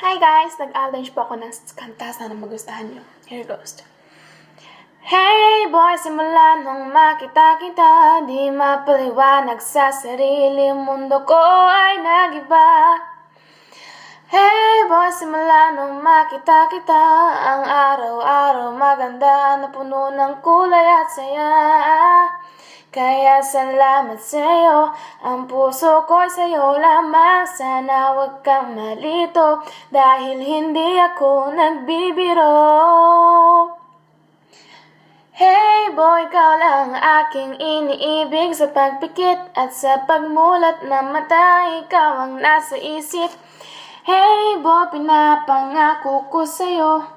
Hi guys! Nag-arrange po ako ng kanta. Sana magustuhan nyo. Here goes. Hey boy, simula nung makita kita, di mapaliwanag sa sarili, mundo ko ay nagiba. Hey boy, simula nung makita kita, ang araw-araw maganda, na puno ng kulay at saya. Kaya salamat sa'yo, ang puso ko'y sa'yo lamang. Sana wag kang malito, dahil hindi ako nagbibiro. Hey boy, ikaw lang aking iniibig, sa pagpikit at sa pagmulat ng mata, ikaw ang nasa isip. Hey boy, pinapangako ko sa'yo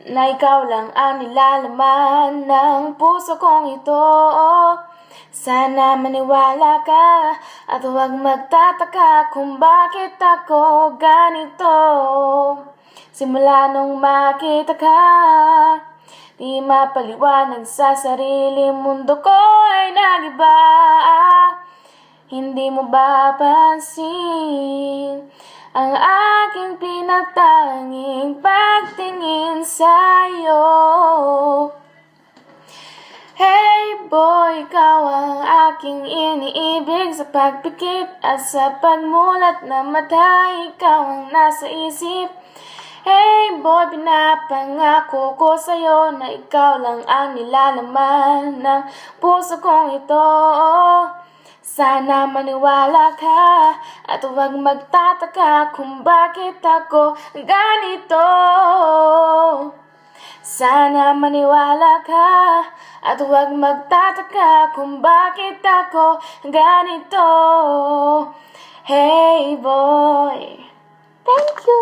na ikaw lang ang nilalaman ng puso kong ito. Sana maniwala ka at huwag magtataka kung bakit ako ganito. Simula nung makita ka, di mapaliwanag sa sarili, mundo ko ay nagiba. Hindi mo ba pansin ang aking pinatanging pagtingin sa'yo? Hey boy, ikaw ang aking iniibig, sa pagpikit at sa pagmulat ng mata, ikaw ang nasa isip. Hey boy, pinapangako ko sa'yo na ikaw lang ang nilalaman ng puso kong ito. Sana maniwala ka at huwag magtataka kung bakit ako ganito. Sana maniwala ka at huwag magtataka kung bakit ako ganito. Hey boy. Thank you.